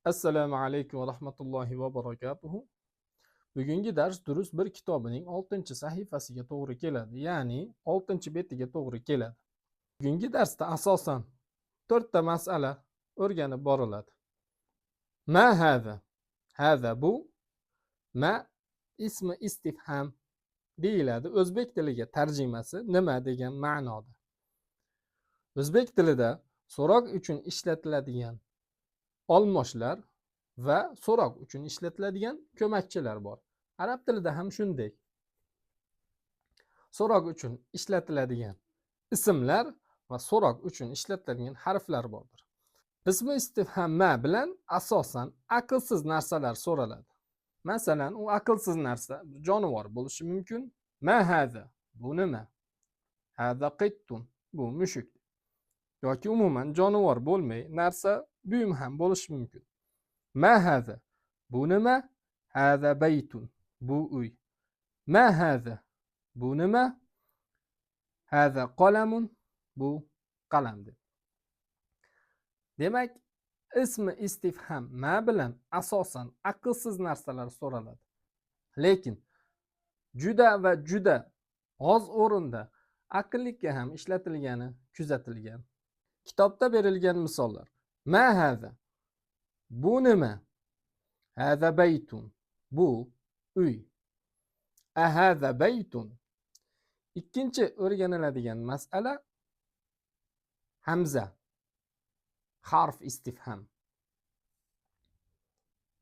Assalomu alaykum va rahmatullohi va barakatuh. Bugungi dars durust bir kitobining 6-sahifasiga to'g'ri keladi, ya'ni 6-betiga to'g'ri keladi. Bugungi darsda asosan 4 ta masala o'rganib boriladi. Ma hada? Hada bu. Ma ismi istifham deyiladi. O'zbek tiliga tarjimasi nima degan ma'noda. O'zbek tilida so'roq uchun ishlatiladigan olmoshlar va so'roq uchun ishlatiladigan ko'makchilar bor. Arab tilida ham shunday. So'roq uchun ishlatiladigan ismlar va so'roq uchun ishlatiladigan harflar bordir. Ismi istifham ma bilan asosan aqlsiz narsalar so'raladi. Masalan, u aqlsiz narsa jonivor bo'lishi mumkin. Ma hada? Bu nima? Hada qittun. Bu mushuk. Yoki umuman jonivor bo'lmay narsa buyum ham bo'lishi mumkin. Ma hada? Bu nima? Hada baytun. Bu uy. Ma hada? Bu nima? Hada qalamun. Bu qalamdir. Demak, ismi istifham ma bilan asosan aqlsiz narsalar so'raladi. Lekin juda va juda oz o'rinda aqllikka ham ishlatilgani kuzatilgan. Kitobda berilgan misollar. Ma hada? Bu nima? Hada baytun. Bu uy. Ahada baytun. Ikkinchi o'rganiladigan masala hamza. Harf istifham.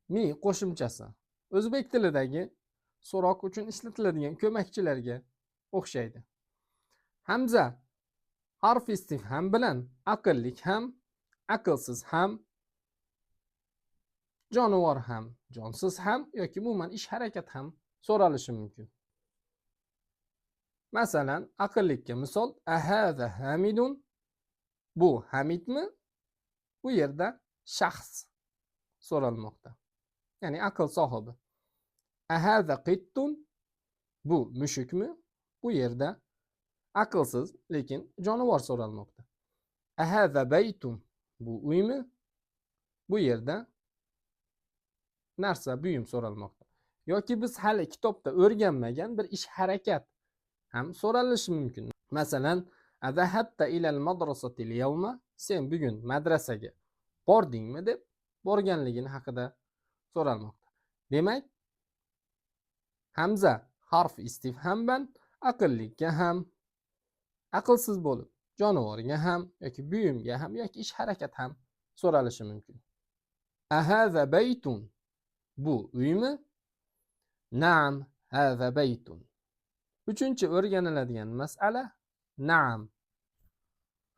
Mi qo'shimchasi. O'zbek tilidagi so'roq uchun ishlatiladigan ko'makchilarga o'xshaydi. Hamza harf istifham bilan aqllik ham, aqlsiz ham, jonivor ham, jonsiz ham yoki umuman ish harakat ham so'ralishi mumkin. Masalan, aqllikka misol ahada hamidun. Bu hamidmi? Bu yerda shaxs so'ralmoqda. Ya'ni aql sohibi. Ahada qittun. Bu mushukmi? Bu yerda aqlsiz lekin jonivor so'ralmoqda. Ahada baytun. Bu uymi? Bu yerda narsa buyum so'ralmoqda. Yoki biz hali kitobda o'rganmagan bir ish harakat ham so'ralishi mumkin. Masalan, azahabta ilal madrasati al-yawma? Sen bugun madrasaga bordingmi deb borganligini haqida so'ralmoqda. Demak, hamza harf istifham bilan aqllikka ham, aqlsiz bo'lib jonivorga ham yoki buyumga ham yoki ish harakat ham so'ralishi mumkin. Ahaza baytun. Bu uymi? Naam, haza baytun. Uchinchi o'rganiladigan masala naam.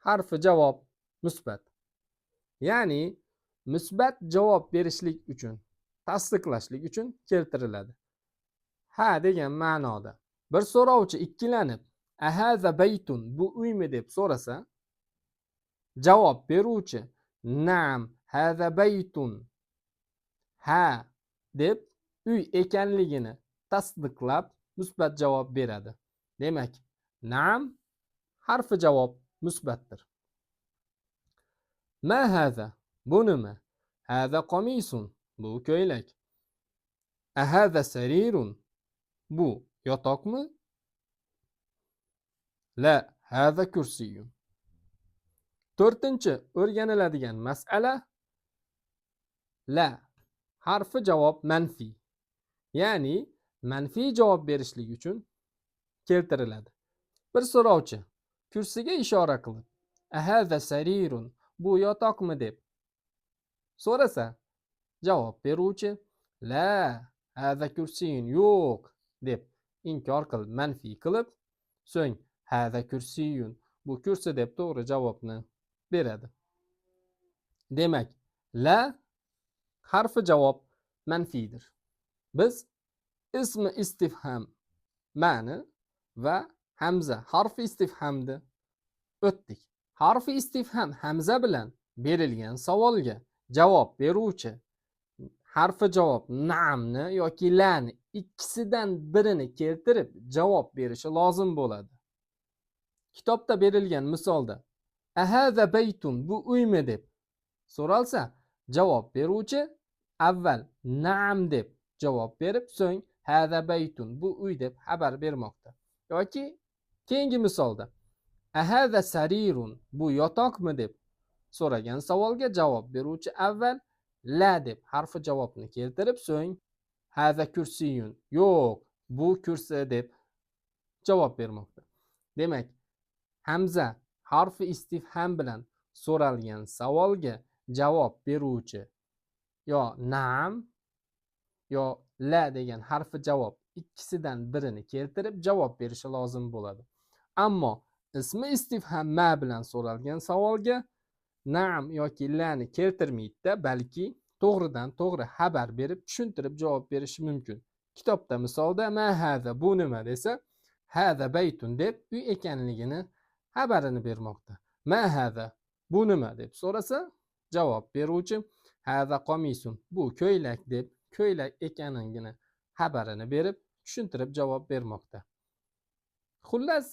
Harfi javob musbat. Ya'ni musbat javob berishlik uchun, tasdiqlashlik uchun keltiriladi. Ha degan ma'noda. Bir so'rovchi ikkilanib, ahaza baytun, bu uymi deb so'rasa, javob beruvchi naam, haza baytun, ha deb uy ekanligini tasdiqlab musbat javob beradi. Demak, naam harfi javob musbatdir. Ma hada? Bu nima? Hada qamisun. Bu ko'ylak. Ahada sarirun. Bu yotoqmi? La, hada kursiyun. To'rtinchi o'rganiladigan masala la. Harfi javob manfi. Ya'ni manfiy javob berishlik uchun keltiriladi. Bir so'rovchi kursiga ishora qilib, ahada sarirun, bu yotoqmi deb so'rasa, javob beruvchi la, hada kursiyun, yo'q deb inkor qilib, manfiy qilib, so'ng hada kursiyun, bu kursi deb to'g'ri javobni beradi. Demak, la harfi javob manfiydir. Biz ismi istifham ma'ni va hamza harfi istifhamni o'tdik. Harfi istifham hamza bilan berilgan savolga javob beruvchi harfi javob na'amni yoki lani ikkisidan birini keltirib javob berishi lozim bo'ladi. Kitobda berilgan misolda ahada baytun, bu uymi deb so'ralsa, Javob beruvchi avval na'am deb javob berib, so'ng hada baytun, bu uy deb xabar bermoqda. Yoki keyingi misolda ahada sarirun, bu yotoqmi deb so'ragan savolga javob beruvchi avval la deb harfi javobni keltirib, so'ng hada kursiyun, yo'q, bu kursi deb javob bermoqda. Demak, hamza harfi istifham bilan so'ralgan savolga javob beruvchi yo na'am yo la degan harfi javob ikkisidan birini keltirib javob berishi lozim bo'ladi. Ammo ismi istifham ma bilan so'ralgan savolga na'am yoki lani keltirmaydi, balki to'g'ridan to'g'ri xabar berib tushuntirib javob berishi mumkin. Kitobda misolda ma hada, bu nima desa, hada baytun deb uy ekanligini xabarini bermoqda. Ma hada, bu nima deb so'rasa, javob beruvchi hada qomisun, bu ko'ylak deb ko'ylak ekanligini xabarini berib tushuntirib javob bermoqda. Xullas,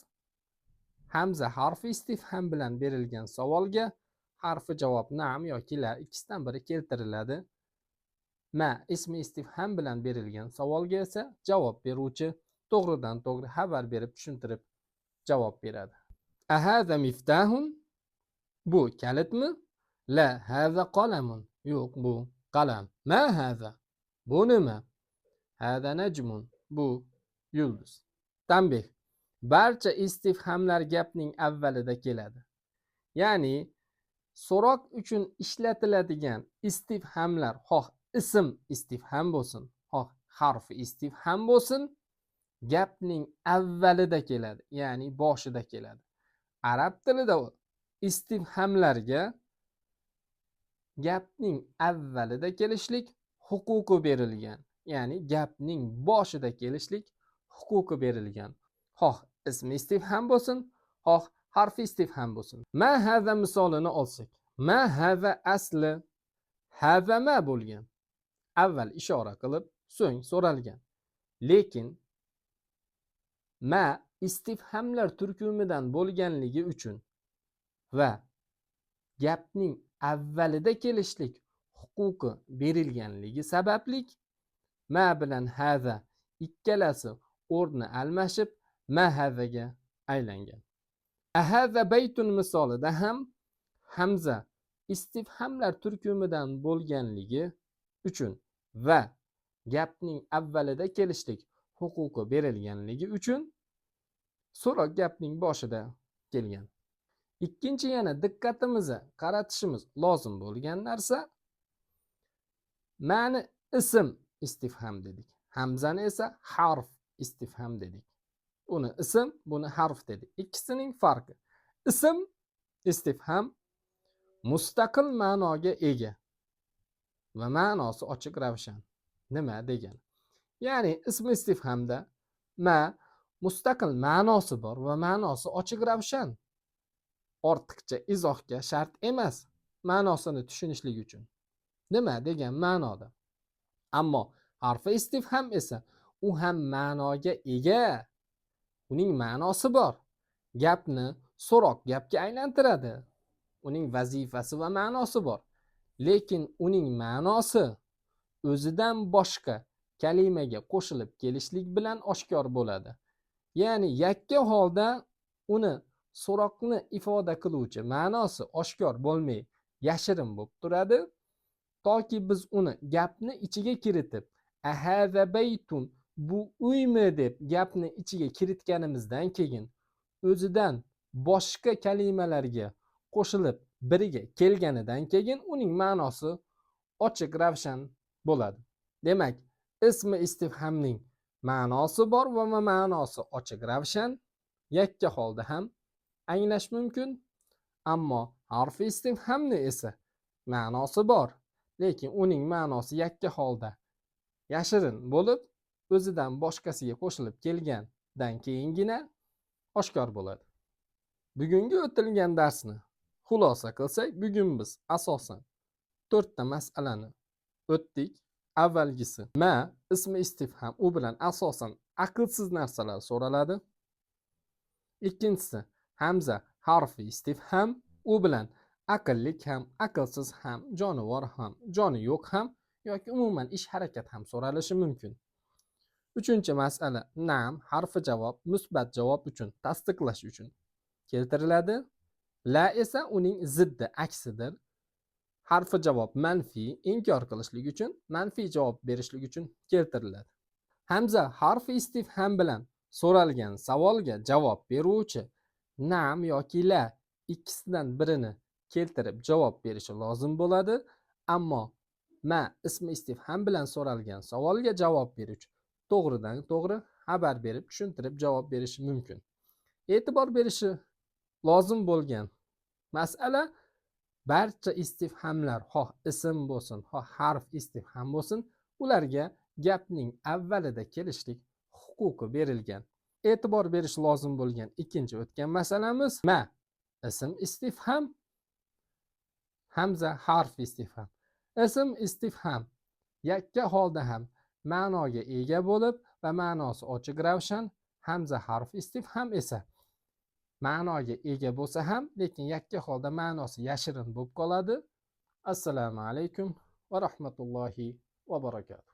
hamza harfi istifham bilan berilgan savolga harfi javob na'am yoki la ikkisidan biri keltiriladi. Ma ismi istifham bilan berilgan savolga esa javob beruvchi to'g'ridan to'g'ri xabar berib tushuntirib javob beradi. Ahada miftahun, bu kalitmi? La hada qalamun, yo'q, bu qalam. Ma hada, bu nima? Hada najmun, bu yulduz. Tanbih: barcha istifhamlar gapning avvalida keladi. Ya'ni so'roq uchun ishlatiladigan istifhamlar xoh ism istifham bo'lsin, xoh harfi istifham bo'lsin, gapning avvalida keladi, ya'ni boshida keladi. Arab tilida istifhamlarga gapning avvalida kelishlik huquqi berilgan, ya'ni gapning boshida kelishlik huquqi berilgan. Xoh ismi istifham bo'lsin, xoh harfi istifham bo'lsin. Ma hada misolini olsak, ma hada asli hada ma bo'lgan. Avval ishora qilib, so'ng so'ralgan. Lekin ma istifhamlar turkumidan bo'lganligi uchun va gapning avvalida kelishlik huquqi berilganligi sababli ma bilan hada ikkalasi o'rni almashib ma hadaga aylangan. Ahada baytun misolida ham hamza istifhamlar turkumidan bo'lganligi uchun va gapning avvalida kelishlik huquqi berilganligi uchun so'roq gapning boshida kelgan. Ikkinchi yana diqqatimizni qaratishimiz lozim bo'lgan narsa, ma'ni ism istifham dedik, hamzani esa harf istifham dedik. Buni ism, buni harf dedik. Ikkisining farqi: ism istifham mustaqil ma'noga ega va ma'nosi ochiq ravshan. Nima degani? Ya'ni ism istifhamda ma mustaqil ma'nosi bor va ma'nosi ochiq ravshan. Ortiqcha izohga shart emas ma'nosini tushunishlik uchun. Nima degan ma'noda? Ammo harfi istifham esa u ham ma'noga ega. Uning ma'nosi bor. Gapni so'roq gapga aylantiradi. Uning vazifasi va ma'nosi bor. Lekin uning ma'nosi o'zidan boshqa kalimaga qo'shilib kelishlik bilan oshkor bo'ladi. Ya'ni yakka holda uni so'roqni ifoda qiluvchi ma'nosi oshkor bo'lmay yashirin bo'lib turadi. Toki biz uni gapni ichiga kiritib, ahada baytun, bu uymi deb gapni ichiga kiritganimizdan keyin o'zidan boshqa kalimalarga qo'shilib biriga kelganidan keyin uning ma'nosi ochiq ravshan bo'ladi. Demak, ismi istifhamning ma'nosi bor va ma'nosi ochiq ravshan, yakka holda ham anglash mumkin. Ammo harfi istifhamni esa ma'nosi bor, lekin uning ma'nosi yakka holda yashirin bo'lib, o'zidan boshqasiga qo'shilib kelgandan keyingina oshkor bo'ladi. Bugungi o'tilgan darsni xulosa qilsak, bugun biz asosan 4 ta masalani o'tdik. Avvalgisi ma ismi istifham, u bilan asosan aqlsiz narsalar so'raladi. Ikkinchisi hamza harfi istifham, u bilan aqlli ham, aqlsiz ham, jonivor ham, joni yo'q ham yoki umuman ish harakat ham so'ralishi mumkin. Uchinchi masala na'am harfi javob musbat javob uchun tasdiqlash uchun keltiriladi. La esa uning ziddi aksidir. Harfi javob manfiy inkor qilishlik uchun, manfiy javob berishlik uchun keltiriladi. Hamza harfi istifham bilan so'ralgan savolga javob beruvchi na'am yoki la ikkisidan birini keltirib javob berishi lozim bo'ladi. Ammo ma ismi istifham bilan so'ralgan savolga javob beruvchi to'g'ridan to'g'ri xabar berib tushuntirib javob berishi mumkin. E'tibor berishi lozim bo'lgan masala barcha istifhamlar xoh ism bo'lsin, xoh harf istifham bo'lsin, ularga gapning avvalida kelishlik huquqi berilgan. E'tibor berish lozim bo'lgan ikkinchi o'tgan masalamiz ma ism istifham, hamza harf istifham. Ism istifham yakka holda ham ma'noga ega bo'lib va ma'nosi ochiq ravshan, hamza harf istifham esa ma'noga ega bo'lsa ham lekin yakka holda ma'nosi yashirin bo'lib qoladi. Assalomu alaykum va rahmatullohi va barakatuh.